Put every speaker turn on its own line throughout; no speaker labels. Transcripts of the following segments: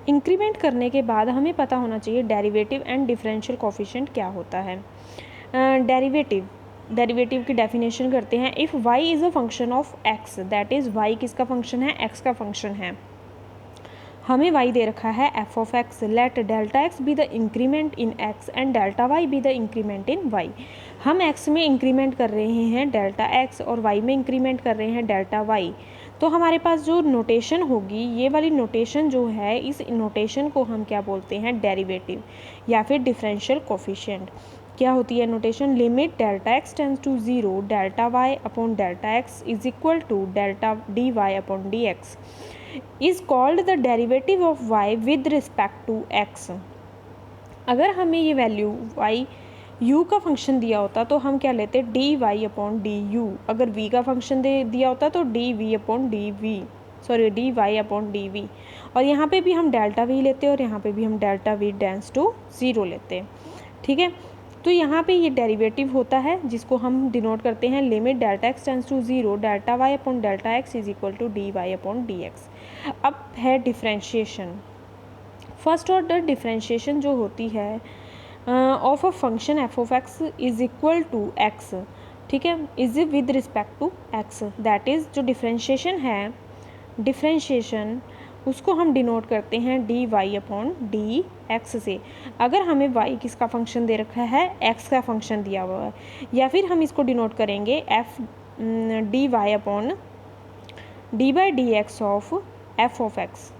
Increment करने के बाद हमें पता होना चाहिए डेरिवेटिव एंड डिफरेंशियल कोफिशिएंट क्या होता है। डेरिवेटिव की डेफिनेशन करते हैं। If y is a function of x, that is y किसका फंक्शन है, x का फंक्शन है। हमें y दे रखा है f of x, let delta x be the increment in x and delta y be the increment in y। हम x में increment कर रहे हैं डेल्टा x और y में इंक्रीमेंट कर रहे हैं डेल्टा y। तो हमारे पास जो नोटेशन होगी, ये वाली नोटेशन जो है, इस नोटेशन को हम क्या बोलते हैं, डेरिवेटिव या फिर डिफरेंशियल कोफिशिएंट। क्या होती है notation, limit delta x tends to zero delta y upon delta x is equal to delta d y upon d x is called the derivative of y with respect to x. अगर हमें ये value y u का function दिया होता तो हम क्या लेते, d y upon d u. अगर v का फंक्शन दिया होता तो d v upon d v, sorry d y upon d v. और यहाँ पे भी हम डेल्टा वी लेते और यहाँ पे भी हम delta v tends to zero लेते। ठीक है, तो यहाँ पे ये डेरिवेटिव होता है जिसको हम डिनोट करते हैं limit delta x tends to zero delta y upon delta x is equal to d y upon d x. अब है डिफ्रेंशिएशन। फर्स्ट ऑर्डर डिफ्रेंशिएशन जो होती है of a function f of x is equal to x, ठीक है, is with respect to x, that is जो differentiation है, differentiation उसको हम डिनोट करते हैं d y upon d x से। अगर हमें वाई किसका फंक्शन दे रखा है, एक्स का फंक्शन दिया हुआ है, या फिर हम इसको डिनोट करेंगे f d y upon d by d x of f of x.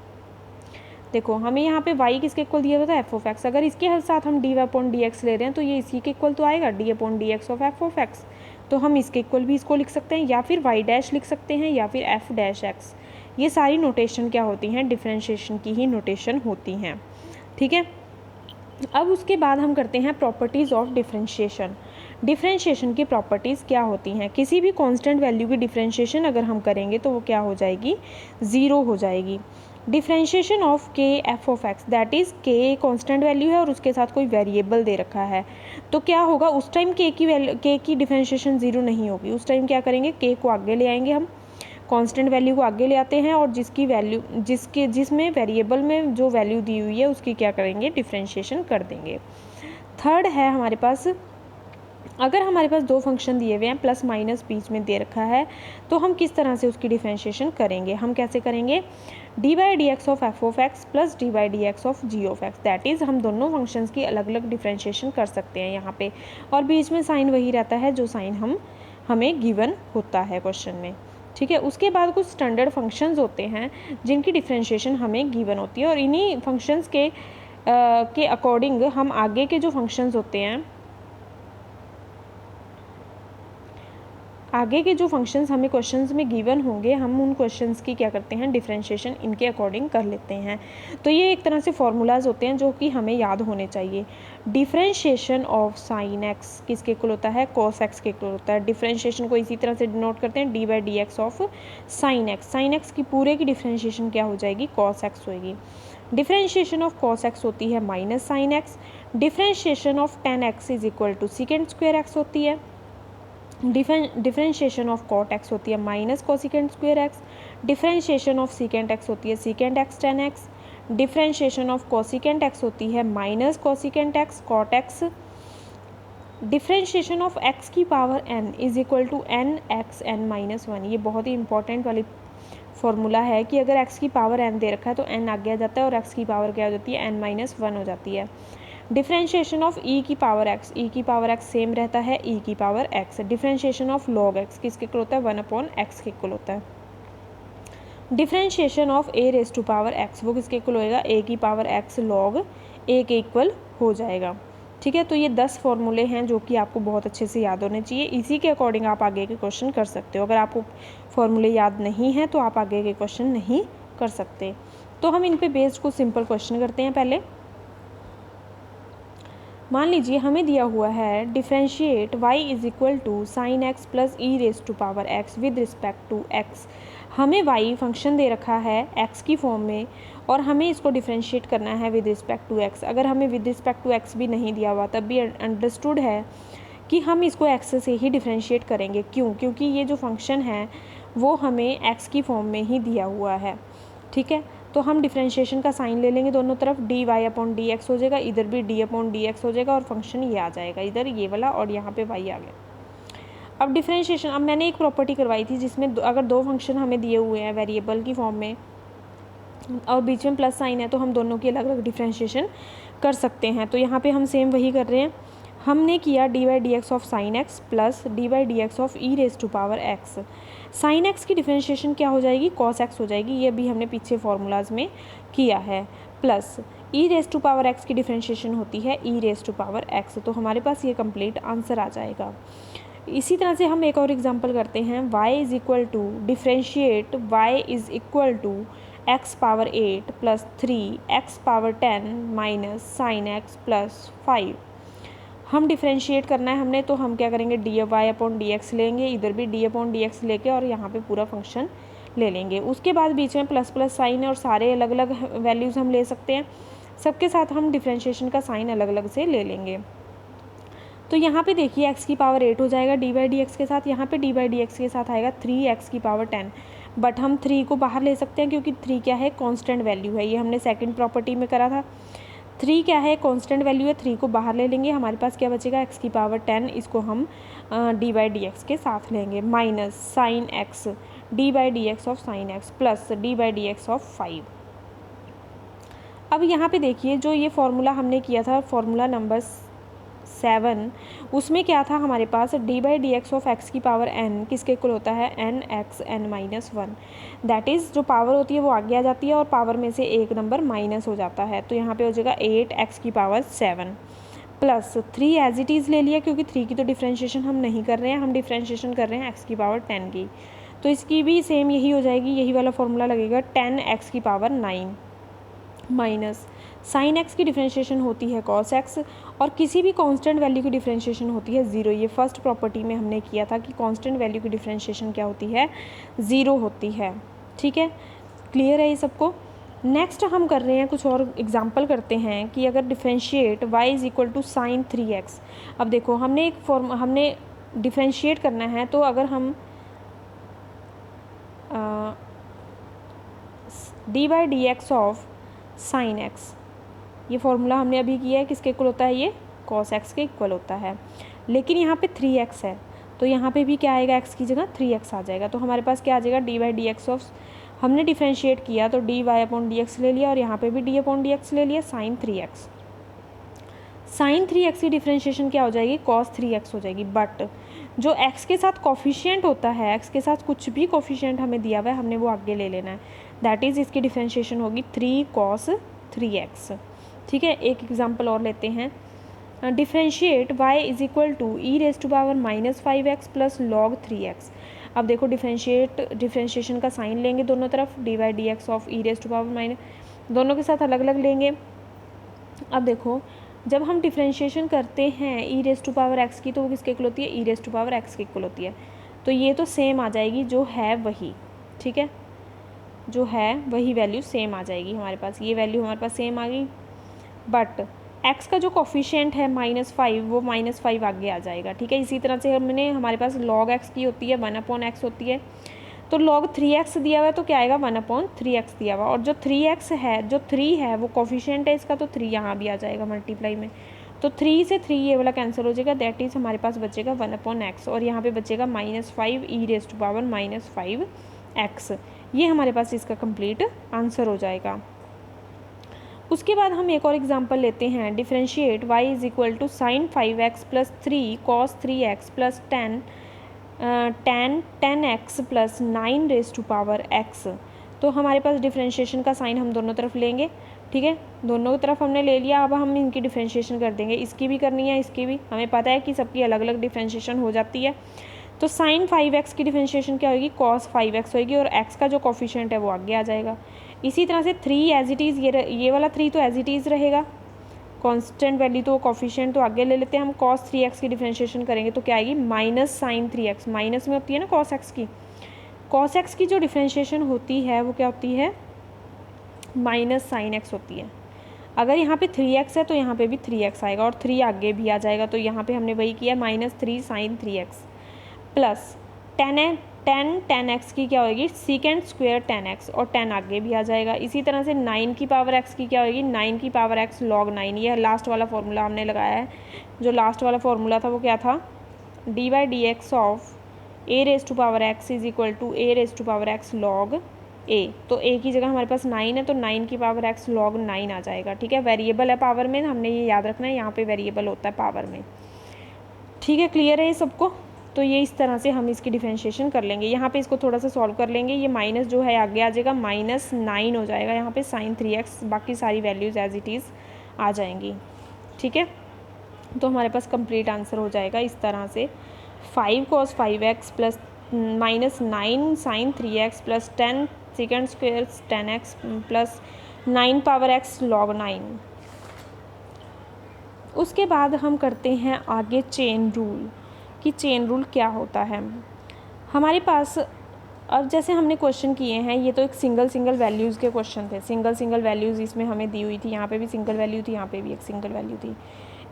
देखो हमें यहाँ पे y किसके इक्वल दिया हुआ था, एफ ऑफ एक्स। अगर इसके साथ हम d y upon d x ले रहे हैं तो ये इसी के इक्वल तो आएगा, D upon d x of f of x. तो हम इसके इक्वल भी इसको लिख सकते हैं, या फिर y डैश लिख सकते हैं, या फिर एफ डैश एक्स। ये सारी नोटेशन क्या होती हैं, डिफरेंशिएशन की ही नोटेशन होती हैं। ठीक है, अब उसके बाद हम करते हैं प्रॉपर्टीज़ ऑफ डिफरेंशिएशन। डिफरेंशिएशन की प्रॉपर्टीज़ क्या होती हैं, किसी भी कांस्टेंट वैल्यू की डिफरेंशिएशन अगर हम करेंगे तो वो क्या हो जाएगी, ज़ीरो हो जाएगी। डिफरेंशिएशन ऑफ के F of x, that is के कांस्टेंट वैल्यू है और उसके साथ कोई वेरिएबल दे रखा है, तो क्या होगा उस टाइम के की डिफरेंशिएशन ज़ीरो नहीं होगी। उस टाइम क्या करेंगे, के को आगे ले आएंगे, हम कांस्टेंट वैल्यू को आगे ले आते हैं और जिसमें वेरिएबल में जो वैल्यू दी हुई है उसकी क्या करेंगे, डिफरेंशिएशन कर देंगे। थर्ड है हमारे पास, अगर हमारे पास दो फंक्शन दिए हुए हैं, प्लस माइनस बीच में दे रखा है, तो हम किस तरह से उसकी डिफरेंशिएशन करेंगे, हम कैसे करेंगे, d by d x of f of x plus d by d x of g of x, that is हम दोनों फंक्शंस की अलग अलग डिफरेंशिएशन कर सकते हैं यहाँ पे, और बीच में साइन वही रहता है जो साइन हमें गिवन होता है क्वेश्चन में। ठीक है, उसके बाद कुछ स्टैंडर्ड फंक्शंस होते हैं जिनकी डिफरेंशिएशन हमें गिवन होती है, और इन्हीं फंक्शंस के अकॉर्डिंग हम आगे के जो फंक्शंस होते हैं, आगे के जो फंक्शंस हमें क्वेश्चंस में गिवन होंगे, हम उन क्वेश्चंस की क्या करते हैं, डिफरेंशिएशन इनके अकॉर्डिंग कर लेते हैं। तो ये एक तरह से फॉर्मूलाज होते हैं जो कि हमें याद होने चाहिए। डिफरेंशिएशन ऑफ साइन एक्स किसके इक्वल होता है, कॉस एक्स के इक्वल होता है। डिफरेंशिएशन को इसी तरह से डिनोट करते हैं d by d x of sine x. Sine x की पूरे की डिफरेंशिएशन क्या हो जाएगी, कॉस एक्स होएगी। डिफरेंशिएशन ऑफ कॉस एक्स होती है minus sine x. Differentiation of tan x is equal to secant square x होती है। डिफरेंशिएशन ऑफ कॉट एक्स होती है minus cosecant square x. Differentiation of secant x होती है secant x tan x. Differentiation of cosecant x होती है minus cosecant x cot x. Differentiation of x की power n is equal to n x n minus one. ये बहुत ही important वाली formula है कि अगर x की पावर n दे रखा है तो n आगे आ जाता है और x की पावर क्या हो जाती है, n माइनस वन हो जाती है। डिफरेंशिएशन ऑफ e की पावर x, e की पावर x सेम रहता है e की power x। Differentiation of log x किसके इक्वल होता है, 1 अपॉन x के इक्वल होता है। Differentiation of a raise to power x, वो किसके इक्वल होएगा, a की पावर x log a के इक्वल हो जाएगा। ठीक है, तो ये 10 फॉर्मूले हैं जो कि आपको बहुत अच्छे से याद होने चाहिए। इसी के अकॉर्डिंग आप आगे के क्वेश्चन कर सकते हो। अगर आपको फॉर्मूले याद नहीं हैं तो आप आगे के क्वेश्चन नहीं कर सकते। तो हम इन पे बेस्ड कुछ सिंपल क्वेश्चन करते हैं। पहले मान लीजिए हमें दिया हुआ है differentiate y is equal to sine x plus e raise to power x with respect to x। हमें y फंक्शन दे रखा है x की फॉर्म में और हमें इसको डिफरेंशिएट करना है विद रिस्पेक्ट टू x। अगर हमें विद रिस्पेक्ट टू x भी नहीं दिया हुआ तब भी अंडरस्टूड है कि हम इसको x से ही डिफरेंशिएट करेंगे। क्यों, क्योंकि ये जो फंक्शन है वो हमें x की फॉर्म में ही दिया हुआ है। ठीक है, तो हम डिफ्रेंशिएशन का साइन ले लेंगे दोनों तरफ, dy अपॉन डी एक्स हो जाएगा, इधर भी d अपॉन डी एक्स हो जाएगा और फंक्शन ये आ जाएगा इधर ये वाला और यहाँ पे y आ गया। अब डिफ्रेंशिएशन, अब मैंने एक प्रॉपर्टी करवाई थी जिसमें अगर दो फंक्शन हमें दिए हुए हैं वेरिएबल की फॉर्म में और बीच में प्लस साइन है तो हम दोनों की अलग अलग डिफ्रेंशिएशन कर सकते हैं। तो यहाँ पे हम सेम वही कर रहे हैं। हमने किया d by d x of sine x plus d by d x of e raise to power x. Sine x की डिफ्रेंशिएशन क्या हो जाएगी, कॉस एक्स हो जाएगी, ये भी हमने पीछे फार्मूलाज में किया है, plus e raise to power x की डिफ्रेंशिएशन होती है e raise to power x. तो हमारे पास ये कंप्लीट आंसर आ जाएगा। इसी तरह से हम एक और एग्जांपल करते हैं, y is equal to differentiate y is equal to x power 8 plus 3 x power 10 minus sine x plus 5। हम डिफ्रेंशिएट करना है हमने, तो हम क्या करेंगे, d y upon d x लेंगे, इधर भी डी अपॉन डी एक्स लेके और यहाँ पे पूरा फंक्शन ले लेंगे। उसके बाद बीच में प्लस प्लस साइन है और सारे अलग अलग वैल्यूज़ हम ले सकते हैं, सबके साथ हम डिफ्रेंशिएशन का साइन अलग अलग से ले लेंगे। तो यहाँ पे देखिए x की पावर 8 हो जाएगा डी बाई डी एक्स के साथ, यहाँ पे डी बाई डी एक्स के साथ आएगा 3x की पावर 10, बट हम 3 को बाहर ले सकते हैं क्योंकि 3 क्या है, कांस्टेंट वैल्यू है, ये हमने सेकंड प्रॉपर्टी में करा था। 3 क्या है, कांस्टेंट वैल्यू है, 3 को बाहर ले लेंगे, हमारे पास क्या बचेगा x की पावर 10, इसको हम डी बाई डी एक्स के साथ लेंगे, minus sine x D by d x of sine x plus d by d x of 5। अब यहाँ पे देखिए जो ये फार्मूला हमने किया था, फार्मूला नंबर 7, उसमें क्या था हमारे पास, d by d x of x की पावर n किसके इक्वल होता है, n x n minus 1। That is जो पावर होती है वो आगे आ जाती है और पावर में से एक नंबर माइनस हो जाता है, तो यहाँ पे हो जाएगा 8x की power 7 plus 3 as it is ले लिया क्योंकि 3 की तो डिफ्रेंशिएशन हम नहीं कर रहे हैं, हम डिफ्रेंशिएशन कर रहे हैं x की पावर 10 की, तो इसकी भी सेम यही हो जाएगी, यही वाला फॉर्मूला लगेगा 10x की पावर 9 माइनस साइन एक्स की डिफ्रेंशिएशन होती है कॉस एक्स और किसी भी कांस्टेंट वैल्यू की डिफ्रेंशिएशन होती है 0। ये फर्स्ट प्रॉपर्टी में हमने किया था कि कांस्टेंट वैल्यू की डिफ्रेंशिएशन क्या होती है, 0 होती है। ठीक है, क्लियर है ये सबको। नेक्स्ट हम कर रहे हैं कुछ और एग्जांपल करते हैं कि अगर differentiate y is equal to sine 3x। अब देखो हमने हमने डिफ्रेंशिएट करना है, तो अगर हम D by d x of sine x, ये फॉर्मूला हमने अभी किया है, किसके इक्वल होता है, ये कॉस एक्स के इक्वल होता है, लेकिन यहाँ पे 3x है तो यहाँ पे भी क्या आएगा, x की जगह 3x आ जाएगा, तो हमारे पास क्या आ जाएगा, d by d x of, हमने डिफ्रेंशिएट किया तो d y upon d x ले लिया और यहाँ पे भी डी अपॉन डी एक्स ले लिया, साइन 3x। साइन 3x की डिफ्रेंशिएशन क्या हो जाएगी, कॉस 3x हो जाएगी, बट जो x के साथ कोफिशिएंट होता है, x के साथ कुछ भी कोफिशिएंट हमें दिया हुआ है, हमने वो आगे ले लेना है, दैट इज़ इसकी डिफ्रेंशिएशन होगी 3 cos 3x। ठीक है, एक एग्जांपल और लेते हैं, differentiate y is equal to e raise to power minus 5x plus log 3x। अब देखो डिफ्रेंशिएशन का साइन लेंगे दोनों तरफ, d by d x of e raise to power minus, दोनों के साथ अलग अलग लेंगे। अब देखो जब हम डिफ्रेंशिएशन करते हैं ई रेज टू पावर एक्स की, तो वो किसके इक्वल होती है, e raise to power x के इक्वल होती है, तो ये तो सेम आ जाएगी जो है वही। ठीक है, जो है वही वैल्यू सेम आ जाएगी हमारे पास, ये वैल्यू हमारे पास सेम आ गई, बट x का जो कोफिशिएंट है -5 वो -5 आगे आ जाएगा। ठीक है, इसी तरह से हमने, हमारे पास log x की होती है 1/x होती है, तो log 3x दिया हुआ है तो क्या आएगा, 1/3x दिया हुआ, और जो 3x है, जो 3 है वो कोफिशिएंट है इसका, तो 3 यहाँ भी आ जाएगा मल्टीप्लाई में, तो 3 से 3 ये वाला कैंसिल हो जाएगा, दैट इज़ हमारे पास बचेगा 1/x और यहाँ पे बचेगा -5 ई रेज टू पावर -5x। ये हमारे पास इसका कंप्लीट आंसर हो जाएगा। उसके बाद हम एक और एग्जांपल लेते हैं, differentiate y is equal to sine 5x plus 3 cos 3x plus 10x plus 9 raise to power x। तो हमारे पास डिफ्रेंशिएशन का साइन हम दोनों तरफ लेंगे। ठीक है, दोनों तरफ हमने ले लिया, अब हम इनकी डिफ्रेंशिएशन कर देंगे, इसकी भी करनी है, इसकी भी, हमें पता है कि सबकी अलग अलग डिफ्रेंशिएशन हो जाती है। तो साइन 5x की डिफ्रेंशिएशन क्या होगी, cos 5x होगी और x का जो कोफिशिएंट है वो आगे आ जाएगा। इसी तरह से 3 एज इट इज़, ये वाला 3 तो एज इट इज़ रहेगा, कांस्टेंट वैल्यू तो कोफिशिएंट तो आगे ले लेते हैं हम, cos 3x की डिफ्रेंशिएशन करेंगे तो क्या आएगी, माइनस साइन 3x, माइनस में होती है ना cos x की, cos x की जो डिफ्रेंशिएशन होती है वो क्या होती है, माइनस साइन x होती है। अगर यहाँ पे 3x है तो यहाँ पे भी 3x आएगा और 3 आगे भी आ जाएगा, तो यहाँ पे हमने वही किया, -3 साइन 3x प्लस 10 है टेन एक्स की क्या होगी सीकेंड स्क्वायर 10x, और 10 आगे भी आ जाएगा। इसी तरह से 9 की पावर x की क्या होगी 9 की पावर x log 9। ये लास्ट वाला फॉर्मूला हमने लगाया है। जो लास्ट वाला फॉर्मूला था वो क्या था, d/dx of a raise to power x is equal to a raise to power x log a। तो a की जगह हमारे पास 9 है, तो 9 की पावर x log 9 आ जाएगा। ठीक है, वेरिएबल है पावर में, हमने ये याद रखना है, यहाँ पे वेरिएबल होता है पावर में। ठीक है, क्लियर है ये सबको। तो ये इस तरह से हम इसकी डिफरेंशिएशन कर लेंगे। यहाँ पे इसको थोड़ा सा सॉल्व कर लेंगे। ये माइनस जो है आगे आ जाएगा, -9 हो जाएगा यहाँ पे sin 3x, बाकी सारी वैल्यूज़ एज इट इज़ आ जाएंगी। ठीक है, तो हमारे पास कंप्लीट आंसर हो जाएगा इस तरह से 5 cos 5x plus -9 sin 3x plus 10 second square 10x plus 9 power x log 9। उसके बाद हम करते हैं आगे चेन रूल, कि चेन रूल क्या होता है हमारे पास। अब जैसे हमने क्वेश्चन किए हैं, ये तो एक सिंगल वैल्यूज़ के क्वेश्चन थे, सिंगल वैल्यूज़ इसमें हमें दी हुई थी। यहाँ पे भी सिंगल वैल्यू थी, यहाँ पे भी एक सिंगल वैल्यू थी,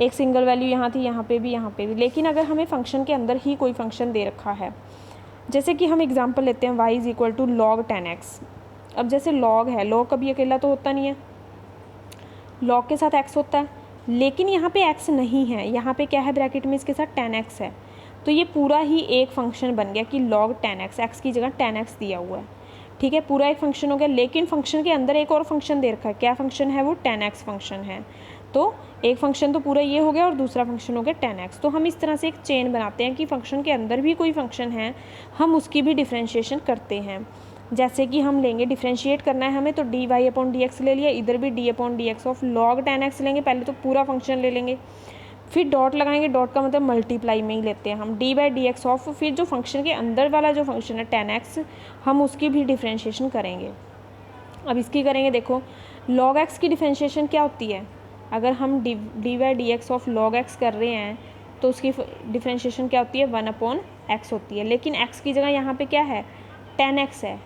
एक सिंगल वैल्यू यहाँ थी, यहाँ पे भी। लेकिन अगर हमें फंक्शन के अंदर ही कोई फंक्शन दे रखा है, जैसे कि हम एग्जांपल लेते हैं y is equal to log 10x। अब जैसे log है, log कभी अकेला तो होता नहीं है, log के साथ x होता है, लेकिन यहाँ पे x नहीं है, यहाँ पे क्या है ब्रैकेट में, इसके साथ 10x है। तो ये पूरा ही एक फंक्शन बन गया कि log 10x, x की जगह 10x दिया हुआ है। ठीक है, पूरा एक फंक्शन हो गया, लेकिन फंक्शन के अंदर एक और फंक्शन दे रखा है। क्या फंक्शन है वो 10x फंक्शन है। तो एक फंक्शन तो पूरा ये हो गया और दूसरा फंक्शन हो गया 10x। तो हम इस तरह से एक चेन बनाते हैं कि फंक्शन के अंदर भी कोई फंक्शन है, हम उसकी भी डिफ्रेंशिएशन करते हैं। जैसे कि हम लेंगे, डिफ्रेंशिएट करना है हमें, तो dy/dx ले लिया, इधर भी d/dx ऑफ log 10x लेंगे। पहले तो पूरा फंक्शन ले लेंगे, फिर डॉट लगाएंगे, डॉट का मतलब मल्टीप्लाई में ही लेते हैं हम, d/dx ऑफ फिर जो फंक्शन के अंदर वाला जो फंक्शन है 10x, हम उसकी भी डिफ्रेंशिएशन करेंगे। अब इसकी करेंगे, देखो log x की डिफ्रेंशिएशन क्या होती है, अगर हम d/dx ऑफ log x कर रहे हैं तो उसकी डिफ्रेंशिएशन क्या होती है 1/x होती है। लेकिन x की जगह यहाँ पे क्या है 10x है।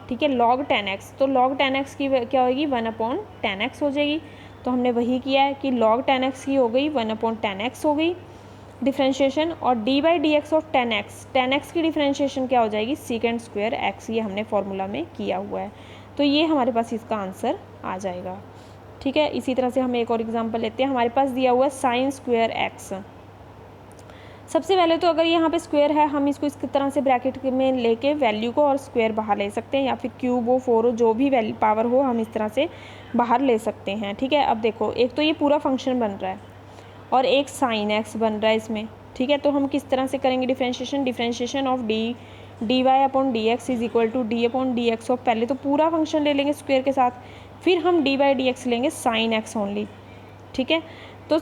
ठीक है, log 10x, तो log 10x की क्या होगी 1/10x हो जाएगी। तो हमने वही किया है कि log 10x की हो गई 1/10x हो गई डिफ्रेंशिएशन, और d/dx ऑफ 10x की डिफ्रेंशिएशन क्या हो जाएगी सेकेंड स्क्वायर x, ये हमने फॉर्मूला में किया हुआ है। तो ये हमारे पास इसका आंसर आ जाएगा। ठीक है, इसी तरह से हम एक और एग्जांपल लेते हैं। हमारे पास दिया हुआ है sin स्क्वायर x। सबसे पहले तो अगर यहाँ पे स्क्वायर है, हम इसको इस तरह से ब्रैकेट में लेके वैल्यू को और स्क्वायर बाहर ले सकते हैं, या फिर क्यूब हो 4 हो, जो भी वैल्यू पावर हो हम इस तरह से बाहर ले सकते हैं। ठीक है, अब देखो एक तो ये पूरा फंक्शन बन रहा है और एक sin x बन रहा है इसमें। ठीक है, तो हम किस तरह से करेंगे differentiation of dy/dx is equal to d/dx of, पहले तो पूरा फंक्शन ले लेंगे स्क्वायर के साथ, फिर हम d/dx लेंगे sin x ओनली। ठीक है, तो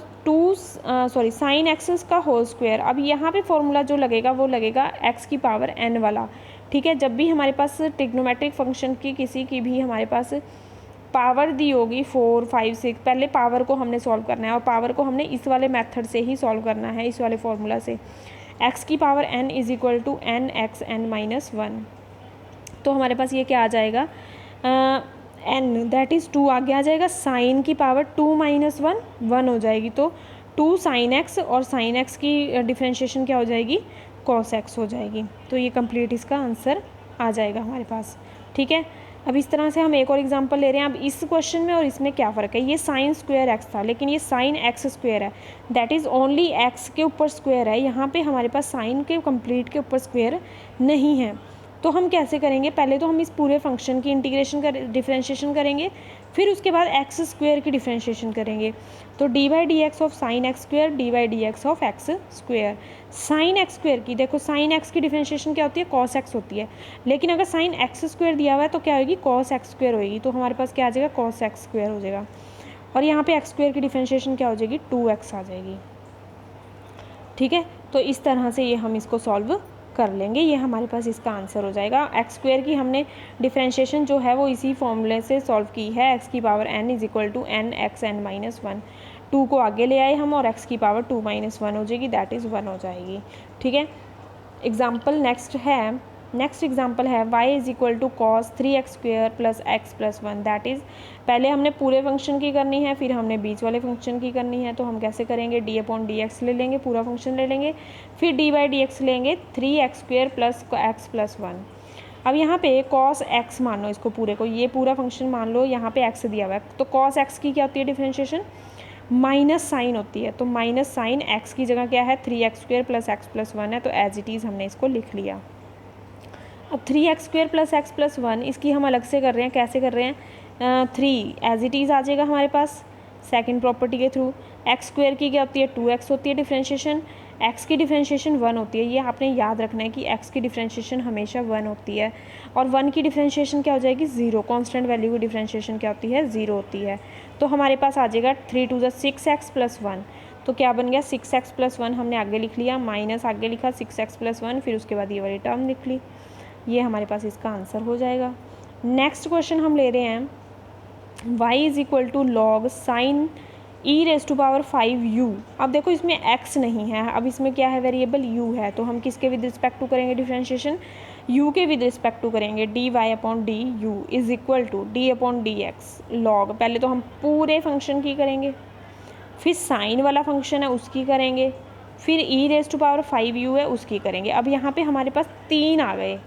sin x का होल स्क्वायर। अब यहाँ पे फॉर्मूला जो लगेगा वो लगेगा x की पावर n वाला। ठीक है, जब भी हमारे पास ट्रिग्नोमेट्रिक फंक्शन की किसी की भी हमारे पास पावर दी होगी 4, 5, 6, पहले पावर को हमने सॉल्व करना है, और पावर को हमने इस वाले मेथड से ही सॉल्व करना है, इस वाले फॉर्मूला से। x की power n is equal to nxn-1। तो हमारे पास ये क्या आ जाएगा n दैट इज़ 2 आगे आ जाएगा, साइन की पावर 2 - 1 1 हो जाएगी। तो 2 sin x, और sin x की डिफ्रेंशिएशन क्या हो जाएगी cos x हो जाएगी। तो ये कंप्लीट इसका आंसर आ जाएगा हमारे पास। ठीक है, अब इस तरह से हम एक और एग्जांपल ले रहे हैं। अब इस क्वेश्चन में और इसमें क्या फ़र्क है, ये sin स्क्वायर x था, लेकिन ये sin x स्क्वायर है, दैट इज़ ओनली x के ऊपर स्क्वायर है। यहाँ पे हमारे पास sin के कंप्लीट के ऊपर स्क्वायर नहीं है। तो हम कैसे करेंगे, पहले तो हम इस पूरे फंक्शन की डिफ्रेंशिएशन करेंगे, फिर उसके बाद x स्क्वायर की डिफ्रेंशिएशन करेंगे। तो d/dx of sin x square d/dx of x square. sin x square की देखो, sin x की डिफ्रेंशिएशन क्या होती है cos x होती है, लेकिन अगर sin x स्क्वायर दिया हुआ है तो क्या होगी cos x स्क्वायर होगी। तो हमारे पास क्या आ जाएगा cos x स्क्वायर हो जाएगा, और यहाँ पे x स्क्वायर की डिफ्रेंशिएशन क्या हो जाएगी 2x आ जाएगी। ठीक है, तो इस तरह से ये हम इसको सॉल्व कर लेंगे, ये हमारे पास इसका आंसर हो जाएगा। x स्क्वायर की हमने डिफ्रेंशिएशन जो है वो इसी फॉर्मूले से सॉल्व की है, x की power n is equal to nxn-1। 2 को आगे ले आए हम, और x की पावर 2 - 1 हो जाएगी, दैट इज़ 1 हो जाएगी। ठीक है, एग्जाम्पल नेक्स्ट है नेक्स्ट एग्जांपल है y is equal to cos 3x square plus x plus 1, that is पहले हमने पूरे फंक्शन की करनी है, फिर हमने बीच वाले फंक्शन की करनी है। तो हम कैसे करेंगे, डी अपॉन डी एक्स ले लेंगे, पूरा फंक्शन ले लेंगे, फिर डी बाई डी एक्स लेंगे 3x square plus x plus 1। अब यहाँ पे कॉस एक्स मान लो इसको पूरे को, ये पूरा फंक्शन मान लो, यहाँ पे एक्स दिया हुआ है, तो कॉस एक्स की क्या होती है डिफरेंशिएशन, माइनस साइन होती है। तो माइनस साइन एक्स की जगह क्या है 3x square plus x plus 1 है, तो एज इट इज़ हमने इसको लिख लिया। अब 3x square plus x plus 1 इसकी हम अलग से कर रहे हैं, कैसे कर रहे हैं, 3 एज इट इज़ आ जाएगा हमारे पास सेकंड प्रॉपर्टी के थ्रू। एक्स स्क्वेयर की क्या होती है 2x होती है डिफरेंशिएशन, एक्स की डिफरेंशिएशन 1 होती है। ये आपने याद रखना है कि एक्स की डिफरेंशिएशन हमेशा 1 होती है, और 1 की डिफरेंशिएशन क्या हो जाएगी 0, कांस्टेंट वैल्यू की डिफरेंशिएशन क्या होती है 0 होती है। तो हमारे पास आ जाएगा 3 2 6x प्लस 1, तो क्या बन गया 6x प्लस 1 हमने आगे लिख लिया, माइनस आगे लिखा 6x प्लस 1, फिर उसके बाद ये वाली टर्म लिख ली। ये हमारे पास इसका आंसर हो जाएगा। नेक्स्ट क्वेश्चन हम ले रहे हैं y is equal to log sine e raise to power 5u। अब देखो इसमें x नहीं है, अब इसमें क्या है वेरिएबल u है, तो हम किसके विद रिस्पेक्ट टू करेंगे डिफरेंशिएशन, u के विद रिस्पेक्ट टू करेंगे। D y upon d u is equal to d upon d x log, पहले तो हम पूरे फंक्शन की करेंगे, फिर साइन वाला फंक्शन है उसकी करेंगे, फिर ई रेस टू पावर 5u है उसकी करेंगे। अब यहाँ पे हमारे पास 3 आ गए,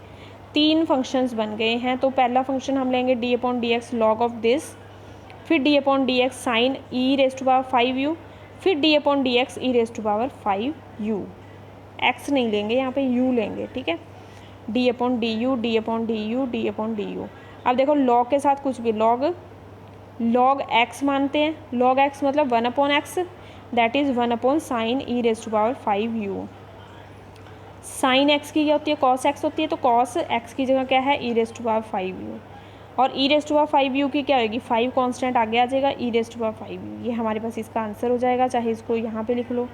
3 फंक्शंस बन गए हैं। तो पहला फंक्शन हम लेंगे d upon d x log of this, फिर d upon d x sine e raise to power 5u, फिर d upon d x e raise to power 5u। X नहीं लेंगे यहाँ पे u लेंगे, ठीक है, d upon d u, d upon d u, d upon d u. अब देखो लॉग के साथ कुछ भी लॉग एक्स मानते हैं, लॉग एक्स मतलब 1 upon x, that is 1 upon sine e raise to power 5u। Sine x की क्या होती है कॉस एक्स होती है, तो कॉस एक्स की जगह क्या है ई रेस टू पावर 5u, और ई रेस टू पावर 5u की क्या होगी 5 कांस्टेंट आगे आ जाएगा, ई रेस टू पावर 5u। ये हमारे पास इसका आंसर हो जाएगा, चाहे इसको यहाँ पे लिख लो,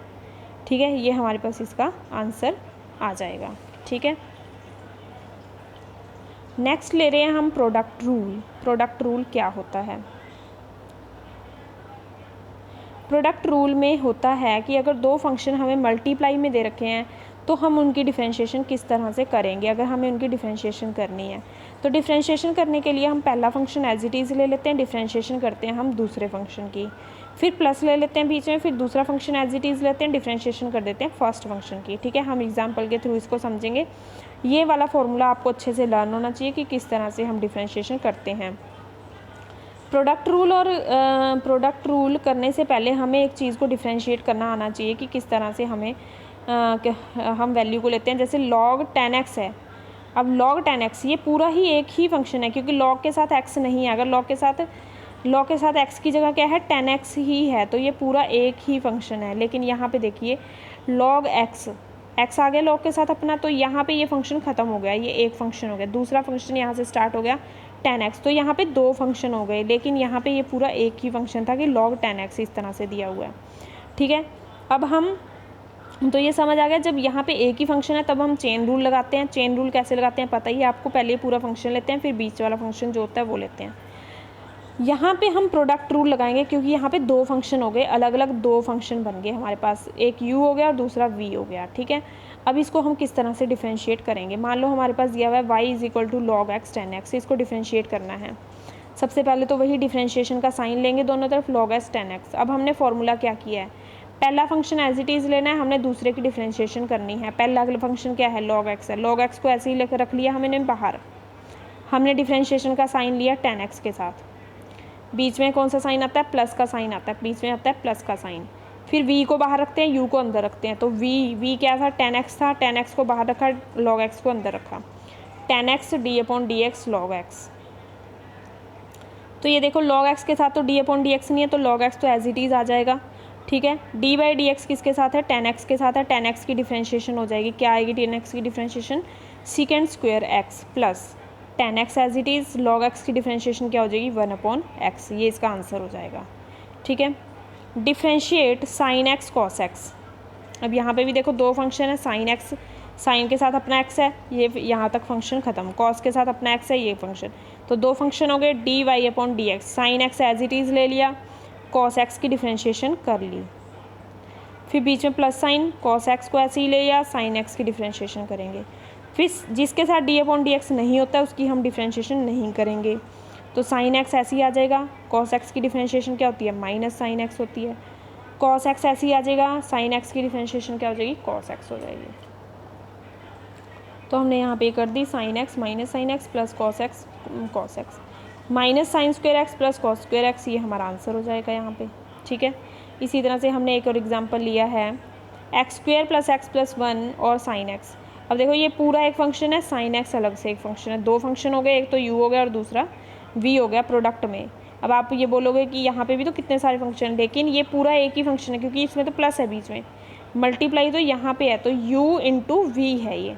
ठीक है, ये हमारे पास इसका आंसर आ जाएगा, ठीक है। नेक्स्ट ले रहे हैं हम प्रोडक्ट रूल। प्रोडक्ट रूल क्या होता है, प्रोडक्ट रूल में होता है कि अगर दो फंक्शन हमें मल्टीप्लाई में दे रखे हैं तो हम उनकी डिफरेंशिएशन किस तरह से करेंगे, अगर हमें उनकी डिफरेंशिएशन करनी है। तो डिफरेंशिएशन करने के लिए हम पहला फंक्शन एज इट इज़ ले लेते हैं, डिफरेंशिएशन करते हैं हम दूसरे फंक्शन की, फिर प्लस ले लेते हैं बीच में, फिर दूसरा फंक्शन एज इट इज़ लेते हैं, डिफरेंशिएशन कर देते हैं फर्स्ट फंक्शन की, ठीक है। हम एग्जाम्पल के थ्रू इसको समझेंगे। ये वाला फॉर्मूला आपको अच्छे से लर्न होना चाहिए कि किस तरह से हम डिफरेंशिएशन करते हैं। प्रोडक्ट रूल और प्रोडक्ट रूल करने से पहले हमें एक चीज़ को डिफरेंशिएट करना आना चाहिए कि किस तरह से हमें हम वैल्यू को लेते हैं। जैसे log 10x है, अब log 10x ये पूरा ही एक ही फंक्शन है, क्योंकि log के साथ x नहीं है। अगर log के साथ x की जगह क्या है 10x ही है, तो ये पूरा एक ही फंक्शन है। लेकिन यहाँ पे देखिए log x आ गया log के साथ अपना, तो यहाँ पे ये फंक्शन ख़त्म हो गया, ये एक फंक्शन हो गया, दूसरा फंक्शन यहाँ से स्टार्ट हो गया 10x, तो यहाँ पे 2 फंक्शन हो गए। लेकिन यहाँ पे ये पूरा एक ही फंक्शन था कि log 10x इस तरह से दिया हुआ है, ठीक है। अब हम तो ये समझ आ गया, जब यहाँ पे एक ही फंक्शन है तब हम चेन रूल लगाते हैं। चेन रूल कैसे लगाते हैं पता ही है आपको, पहले पूरा फंक्शन लेते हैं, फिर बीच वाला फंक्शन जो होता है वो लेते हैं। यहाँ पे हम प्रोडक्ट रूल लगाएंगे, क्योंकि यहाँ पे 2 फंक्शन हो गए, अलग अलग 2 फंक्शन बन गए हमारे पास, एक u हो गया और दूसरा v हो गया, ठीक है। अब इसको हम किस तरह से डिफरेंशिएट करेंगे। मान लो हमारे पास दिया हुआ है y is equal to log x 10x, इसको डिफरेंशिएट करना है। सबसे पहले तो वही डिफरेंशिएशन का साइन लेंगे दोनों तरफ, log x 10x। अब हमने फॉर्मूला क्या किया है, पहला फंक्शन एज इट इज़ लेना है, हमने दूसरे की डिफरेंशिएशन करनी है। पहला फंक्शन क्या है log x है, log x को ऐसे ही रख लिया हमने बाहर, हमने डिफरेंशिएशन का साइन लिया 10x के साथ, बीच में कौन सा साइन आता है प्लस का साइन आता है, बीच में आता है प्लस का साइन, फिर v को बाहर रखते हैं, u को अंदर रखते हैं। तो v क्या था 10x था, 10x को बाहर रखा, log x को अंदर रखा, 10x D upon d x log x। तो ये देखो log x के साथ तो डी अपॉन डी एक्स नहीं है, तो log x तो एज इट इज़ आ जाएगा, ठीक है। डी बाई डी एक्स किसके साथ है 10x के साथ है, 10x की डिफरेंशिएशन हो जाएगी, क्या आएगी 10x की differentiation secant square x plus 10x as it is, log x की डिफरेंशिएशन क्या हो जाएगी 1 अपॉन x, ये इसका आंसर हो जाएगा, ठीक है। Differentiate sine x cos x। अब यहाँ पे भी देखो 2 फंक्शन है, साइन x, साइन के साथ अपना x है, ये यहाँ तक फंक्शन ख़त्म, कॉस के साथ अपना x है, ये फंक्शन, तो 2 फंक्शन हो गए, d y upon d x, sine x as it is ले लिया, कॉस x की डिफरेंशिएशन कर ली, फिर बीच में प्लस साइन, कॉस x को ऐसे ही ले लिया, साइन x की डिफरेंशिएशन करेंगे, फिर जिसके साथ d/dx नहीं होता उसकी हम डिफ्रेंशिएशन नहीं करेंगे। तो साइन एक्स ऐसे ही आ जाएगा, कॉस एक्स की डिफ्रेंशिएशन क्या होती है, माइनस साइन एक्स होती है। कॉस एक्स ऐसे ही आ जाएगा, साइन एक्स की डिफ्रेंशिएशन क्या हो जाएगी, कॉस एक्स हो जाएगी। तो हमने यहाँ पे कर दी sine x minus sine x plus cos x minus sine square x plus cos square x, ये हमारा आंसर हो जाएगा यहाँ पे। ठीक है, इसी तरह से हमने एक और एग्जांपल लिया है x square plus x plus 1 और साइन एक्स। अब देखो ये पूरा एक फंक्शन है, साइन एक्स अलग से एक फंक्शन है, दो फंक्शन हो गए, एक तो यू हो गया और दूसरा वी हो गया प्रोडक्ट में। अब आप ये बोलोगे कि यहाँ पे भी तो कितने सारे फंक्शन, लेकिन ये पूरा एक ही फंक्शन है क्योंकि इसमें तो प्लस है बीच में, मल्टीप्लाई तो यहाँ पे है, तो u इंटू वी है ये।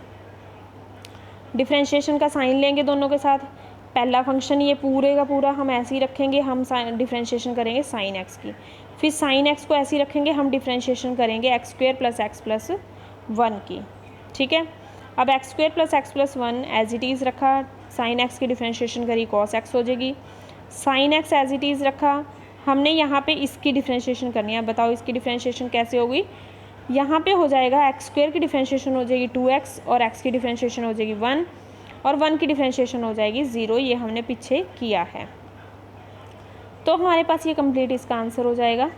डिफ्रेंशिएशन का साइन लेंगे दोनों के साथ, पहला फंक्शन ये पूरे का पूरा हम ऐसे ही रखेंगे, हम डिफ्रेंशिएशन करेंगे साइन एक्स की, फिर साइन एक्स को ऐसे ही रखेंगे, हम डिफ्रेंशिएशन करेंगे x square plus x plus 1 की। ठीक है, अब x square plus x plus 1 as it is रखा, साइन एक्स की डिफ्रेंशिएशन करी कॉस एक्स हो जाएगी, sine x as it is रखा, हमने यहाँ पे इसकी डिफ्रेंशिएशन करनी है। बताओ इसकी डिफ्रेंशिएशन कैसे होगी, यहाँ पे हो जाएगा एक्स स्क्वायर की डिफ्रेंशिएशन हो जाएगी 2x और x की डिफ्रेंशिएशन हो जाएगी 1 और 1 की डिफ्रेंशिएशन हो जाएगी 0, ये हमने पीछे किया है। तो हमारे पास ये कंप्लीट इसका आंसर हो जाएगा।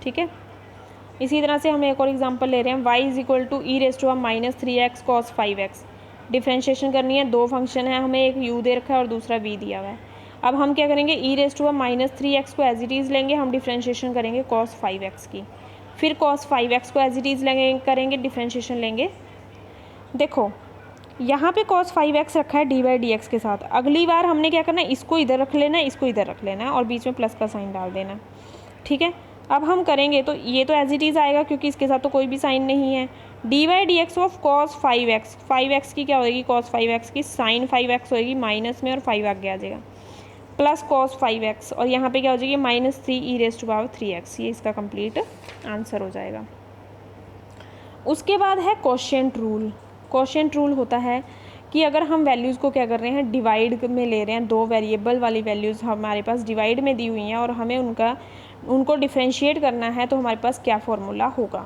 ठीक है, इसी तरह से हम एक और एग्जांपल ले रहे हैं y is equal to e⁻³ cos 5x। Differentiation करनी है, दो फंक्शन है, हमें एक u दे रखा है और दूसरा v दिया हुआ है। अब हम क्या करेंगे, e⁻³ को एज इट इज़ लेंगे, हम डिफ्रेंशिएशन करेंगे cos 5x की, फिर cos 5x को एज इट इज़ करेंगे, डिफ्रेंशिएशन लेंगे। देखो यहाँ पे cos 5x रखा है d/dx के साथ, अगली बार हमने क्या करना है, इसको इधर रख लेना है, इसको इधर रख लेना है और बीच में प्लस का साइन डाल देना। ठीक है, अब हम करेंगे तो ये तो एज इट इज़ आएगा क्योंकि इसके साथ तो कोई भी साइन नहीं है। d/dx of cos 5x, 5x की क्या होगी, cos 5x की साइन 5x होगी माइनस में और 5 आगे आ जाएगा, प्लस cos 5x और यहाँ पे क्या हो जाएगी -3e⁻3x, ये इसका कंप्लीट आंसर हो जाएगा। उसके बाद है कोशेंट रूल। कोशेंट रूल होता है कि अगर हम वैल्यूज़ को क्या कर रहे हैं, डिवाइड में ले रहे हैं, दो वेरिएबल वाली वैल्यूज़ हमारे पास डिवाइड में दी हुई हैं और हमें उनको डिफ्रेंशिएट करना है, तो हमारे पास क्या फार्मूला होगा,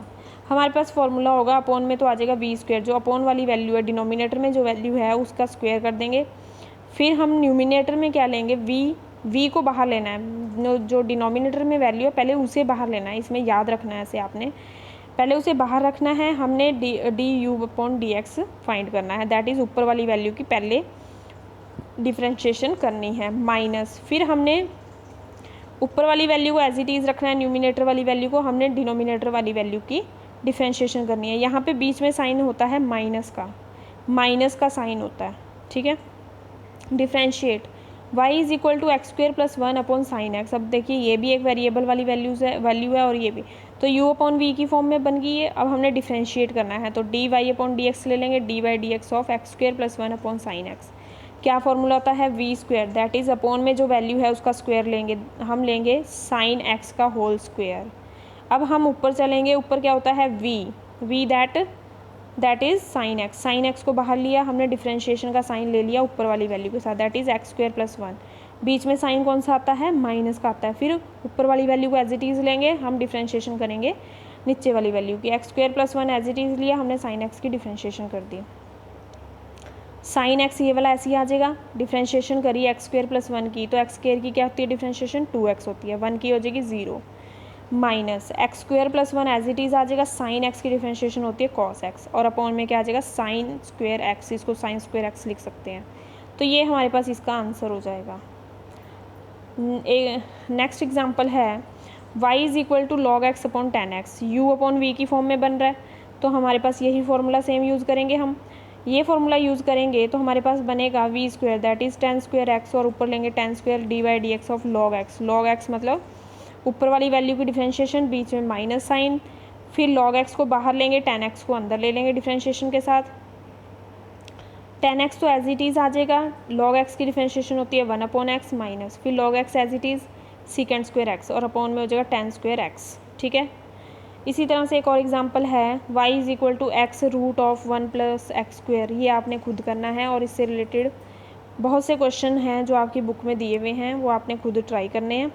हमारे पास फार्मूला होगा अपोन में तो आ जाएगा v², जो अपोन वाली वैल्यू है डिनोमिनेटर में जो वैल्यू है उसका स्क्वायर कर देंगे, फिर हम न्यूमिनेटर में क्या लेंगे, v को बाहर लेना है, जो डिनोमिनेटर में वैल्यू है पहले उसे बाहर लेना है, इसमें याद रखना है ऐसे आपने पहले उसे बाहर रखना है, हमने du/dx फाइंड करना है, दैट इज़ ऊपर वाली वैल्यू की पहले डिफ्रेंशिएशन करनी है, माइनस फिर हमने ऊपर वाली वैल्यू को एज इट इज़ रखना है, न्यूमिनेटर वाली वैल्यू को हमने डिनोमिनेटर वाली वैल्यू की डिफ्रेंशिएशन करनी है। यहाँ पे बीच में साइन होता है माइनस का साइन होता है। ठीक है, differentiate y is equal to x² + 1 upon sine x. अब देखिए ये भी एक वेरिएबल वाली वैल्यू है और ये भी, तो u/v की फॉर्म में बन गई है। अब हमने डिफ्रेंशिएट करना है तो dy/dx ले लेंगे, dy/dx of x² + 1 upon sine x. क्या फॉर्मूला होता है, v², दैट इज़ अपोन में जो वैल्यू है उसका स्क्वायर लेंगे, हम लेंगे साइन एक्स का होल स्क्वायर। अब हम ऊपर चलेंगे, ऊपर क्या होता है v that is sine x को बाहर लिया, हमने डिफ्रेंशिएशन का साइन ले लिया ऊपर वाली वैल्यू के साथ, दैट इज़ x² + 1। बीच में साइन कौन सा आता है, माइनस का आता है, फिर ऊपर वाली वैल्यू को एज इट इज़ लेंगे, हम डिफ्रेंशिएशन करेंगे नीचे वाली वैल्यू की, x² + 1 एज इट इज़ लिया, हमने साइन एक्स की डिफ्रेंशिएशन कर दी। साइन एक्स ये वाला ऐसे ही आ जाएगा, डिफ्रेंशिएशन करी x² + 1 की, तो x² की क्या होती है डिफ्रेंशिएशन, 2x होती है, 1 की हो जाएगी 0, minus x² + 1 as it is आ जाएगा, साइन एक्स की डिफ्रेंशिएशन होती है cos x और अपॉन में क्या आ जाएगा साइन स्क्वायर एक्स, इसको साइन स्क्वायर x लिख सकते हैं। तो ये हमारे पास इसका आंसर हो जाएगा। नेक्स्ट एग्जांपल है y is equal to log x upon tan x, u/v की फॉर्म में बन रहा है, तो हमारे पास यही फार्मूला सेम यूज़ करेंगे। हम ये फार्मूला यूज़ करेंगे तो हमारे पास बनेगा v² that is tan² x और ऊपर लेंगे tan² dy/dx of log x मतलब ऊपर वाली वैल्यू की डिफ्रेंशिएशन, बीच में माइनस साइन, फिर log x को बाहर लेंगे, tan x को अंदर ले लेंगे डिफ्रेंशिएशन के साथ, tan x तो एज इट इज़ आ जाएगा, log x की डिफ्रेंशिएशन होती है 1/x माइनस, फिर log x as it is sec² x और अपॉन में हो जाएगा tan² x। ठीक है, इसी तरह से एक और एग्जांपल है y is equal to x√1 + x², ये आपने खुद करना है और इससे रिलेटेड बहुत से क्वेश्चन हैं जो आपकी बुक में दिए हुए हैं, वो आपने खुद ट्राई करने हैं।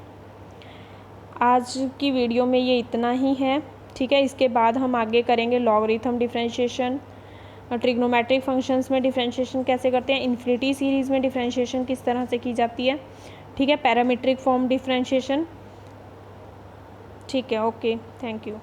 आज की वीडियो में ये इतना ही है। ठीक है, इसके बाद हम आगे करेंगे लॉगरिथम डिफ्रेंशिएशन, ट्रिग्नोमेट्रिक फंक्शंस में डिफरेंशिएशन कैसे करते हैं, इन्फिनिटी सीरीज़ में डिफरेंशिएशन किस तरह से की जाती है, ठीक है, पैरामीट्रिक फॉर्म डिफरेंशिएशन, ठीक है, ओके, थैंक यू।